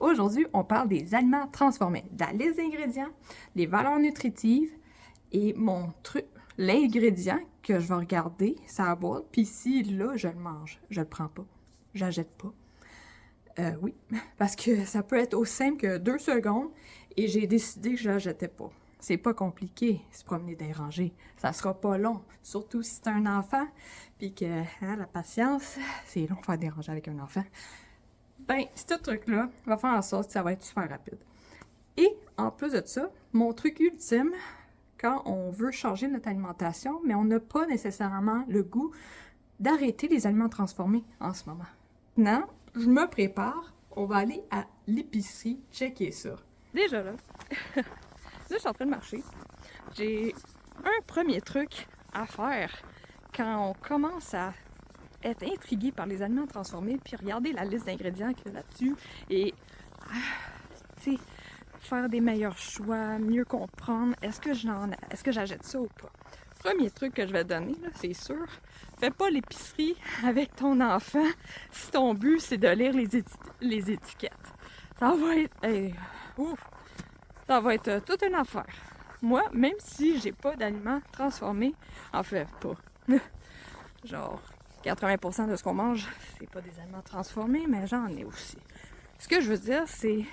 Aujourd'hui, on parle des aliments transformés, de la liste d'ingrédients, les valeurs nutritives et mon truc, l'ingrédient que je vais regarder, ça la boîte, puis si là, je le mange, je le prends pas, je la jette pas. Oui, parce que ça peut être aussi simple que 2 secondes et j'ai décidé que je la jetais pas. C'est pas compliqué, se promener dans les rangées. Ça sera pas long, surtout si c'est un enfant, puis que la patience, c'est long de faire des rangées avec un enfant. Ben, ce truc-là va faire en sorte que ça va être super rapide. Et en plus de ça, mon truc ultime, quand on veut changer notre alimentation, mais on n'a pas nécessairement le goût d'arrêter les aliments transformés en ce moment. Maintenant, je me prépare, on va aller à l'épicerie checker ça. Déjà là, là je suis en train de marcher. J'ai un premier truc à faire quand on commence à être intrigué par les aliments transformés, puis regarder la liste d'ingrédients qu'il y a là-dessus et, tu sais, faire des meilleurs choix, mieux comprendre, est-ce que j'achète ça ou pas. Premier truc que je vais te donner, c'est sûr, fais pas l'épicerie avec ton enfant si ton but c'est de lire les étiquettes. Ça va être, ça va être toute une affaire. Moi, même si j'ai pas d'aliments transformés, en fait, pas. Genre, 80% de ce qu'on mange, c'est pas des aliments transformés, mais j'en ai aussi. Ce que je veux dire, c'est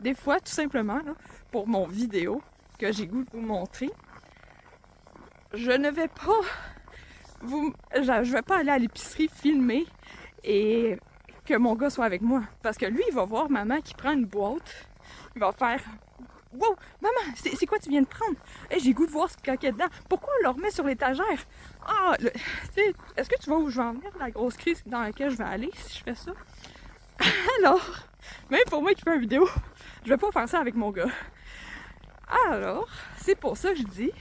des fois, tout simplement, là, pour mon vidéo que j'ai goût de vous montrer, je ne vais pas je vais pas aller à l'épicerie filmer et que mon gars soit avec moi. Parce que lui, il va voir maman qui prend une boîte, il va faire « Wow, maman, c'est quoi tu viens de prendre? Hey, j'ai goût de voir ce qu'il y a dedans. Pourquoi on le remet sur l'étagère? Ah, est-ce que tu vois où je vais en venir, la grosse crise dans laquelle je vais aller si je fais ça? Alors, même pour moi qui fais une vidéo, je vais pas faire ça avec mon gars. Alors, c'est pour ça que je dis,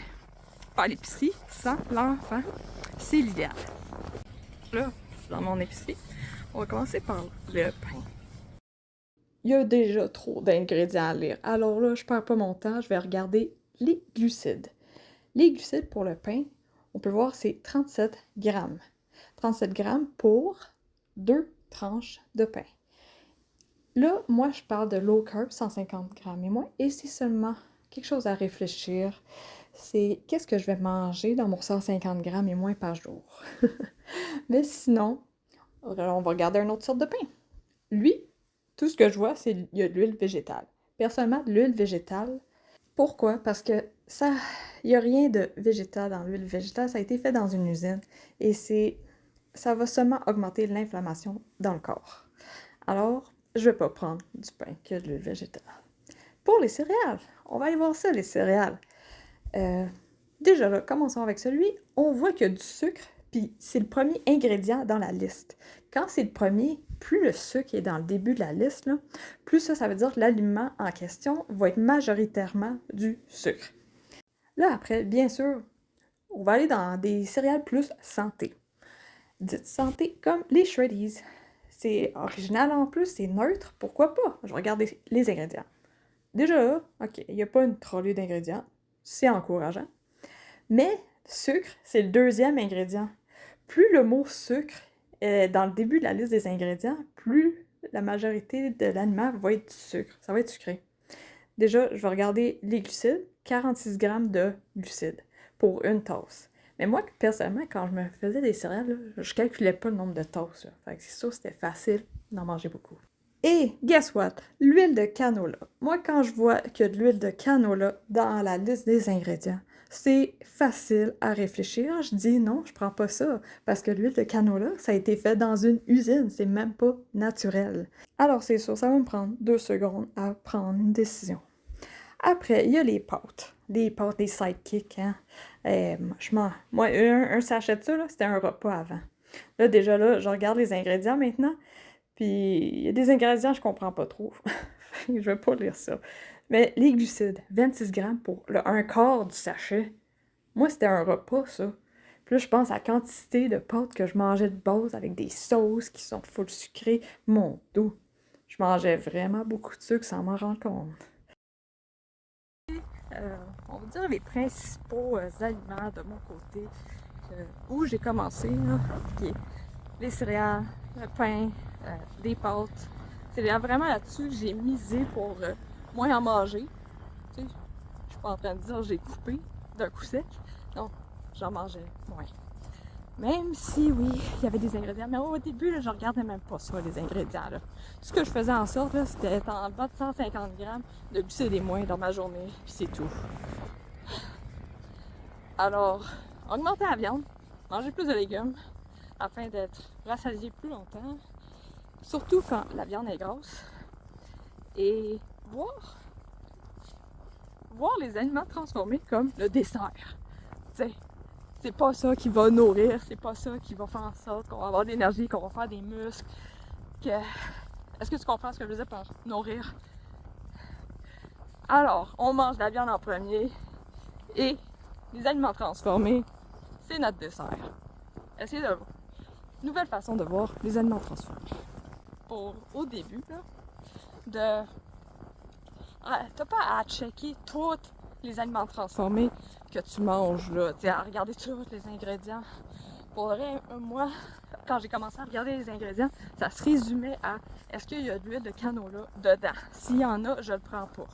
faire l'épicerie sans l'enfant, c'est l'idéal. Là, dans mon épicerie, on va commencer par le pain. Il y a déjà trop d'ingrédients à lire. Alors là, je perds pas mon temps, je vais regarder les glucides. Les glucides pour le pain, on peut voir c'est 37 grammes. 37 grammes pour 2 tranches de pain. Là, moi, je parle de low carb, 150 grammes et moins, et c'est seulement quelque chose à réfléchir. C'est qu'est-ce que je vais manger dans mon 150 grammes et moins par jour. Mais sinon, on va regarder une autre sorte de pain. Lui, tout ce que je vois, c'est qu'il y a de l'huile végétale. Personnellement, de l'huile végétale, pourquoi? Parce que ça, il n'y a rien de végétal dans l'huile végétale, ça a été fait dans une usine et ça va seulement augmenter l'inflammation dans le corps. Alors, je ne vais pas prendre du pain que de l'huile végétale. Pour les céréales, on va aller voir ça, les céréales. Déjà là, commençons avec celui, on voit qu'il y a du sucre, puis c'est le premier ingrédient dans la liste. Quand c'est le premier, plus le sucre est dans le début de la liste, là, plus ça veut dire que l'aliment en question va être majoritairement du sucre. Là, après, bien sûr, on va aller dans des céréales plus santé. Dites santé comme les Shreddies. C'est original en plus, c'est neutre, pourquoi pas? Je regarde les ingrédients. Déjà là, ok, il n'y a pas une trolley d'ingrédients, c'est encourageant. Mais sucre, c'est le deuxième ingrédient. Plus le mot sucre est dans le début de la liste des ingrédients, plus la majorité de l'aliment va être du sucre. Ça va être sucré. Déjà, je vais regarder les glucides. 46 grammes de glucides pour une tasse. Mais moi, personnellement, quand je me faisais des céréales, là, je calculais pas le nombre de tasses. Là. Fait que c'est sûr que c'était facile d'en manger beaucoup. Et guess what? L'huile de canola. Moi, quand je vois qu'il y a de l'huile de canola dans la liste des ingrédients, c'est facile à réfléchir. Je dis non, je prends pas ça. Parce que l'huile de canola, ça a été fait dans une usine. C'est même pas naturel. Alors, c'est sûr, ça va me prendre 2 secondes à prendre une décision. Après, il y a les pâtes. Les pâtes, les sidekicks, hein. Moi, un sachet de ça, là, c'était un repas avant. Là, déjà, là, je regarde les ingrédients maintenant. Puis, il y a des ingrédients que je comprends pas trop. Je vais pas lire ça. Mais les glucides, 26 grammes pour un quart du sachet. Moi, c'était un repas, ça. Puis là, je pense à la quantité de pâtes que je mangeais de base avec des sauces qui sont full sucrées. Mon dos. Je mangeais vraiment beaucoup de sucre sans m'en rendre compte. On va dire les principaux aliments de mon côté où j'ai commencé, là, qui est les céréales, le pain, des pâtes, C'est vraiment là-dessus que j'ai misé pour moins en manger. Tu sais, je suis pas en train de dire j'ai coupé d'un coup sec. Non, j'en mangeais moins. Même si, oui, il y avait des ingrédients. Mais au début, là, je regardais même pas ça, les ingrédients. Là. Ce que je faisais en sorte, là, c'était en bas de 150 grammes de glucides et moins dans ma journée. Puis c'est tout. Alors, augmenter la viande, manger plus de légumes, afin d'être rassasié plus longtemps. Surtout quand la viande est grosse. Et voir les aliments transformés comme le dessert. Tu sais, c'est pas ça qui va nourrir, c'est pas ça qui va faire en sorte qu'on va avoir de l'énergie, qu'on va faire des muscles. Est-ce que tu comprends ce que je veux dire par nourrir? Alors, on mange de la viande en premier et les aliments transformés, c'est notre dessert. Essayez de voir. Nouvelle façon de voir les aliments transformés. Au début, là, t'as pas à checker tous les aliments transformés que tu manges, là, à regarder tous les ingrédients. Pour vrai, moi, quand j'ai commencé à regarder les ingrédients, ça se résumait à est-ce qu'il y a de l'huile de canola dedans? S'il y en a, je le prends pas.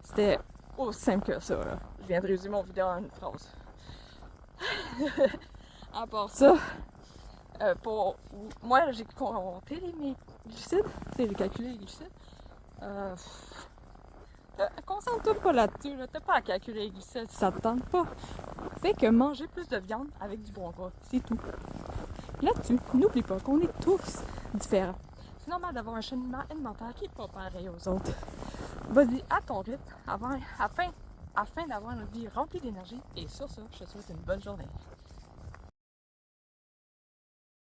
C'était aussi simple que ça, là. Je viens de résumer mon vidéo en une phrase. À part ça, moi, j'ai compté mes glucides, j'ai calculé les glucides. Concentre-toi pas là-dessus, là. T'as pas à calculer les glucides si ça te tente pas. Fait que manger plus de viande avec du bon gras, c'est tout. Là-dessus, n'oublie pas qu'on est tous différents. C'est normal d'avoir un cheminement alimentaire qui n'est pas pareil aux autres. Vas-y à ton rythme afin d'avoir une vie remplie d'énergie. Et sur ça, je te souhaite une bonne journée.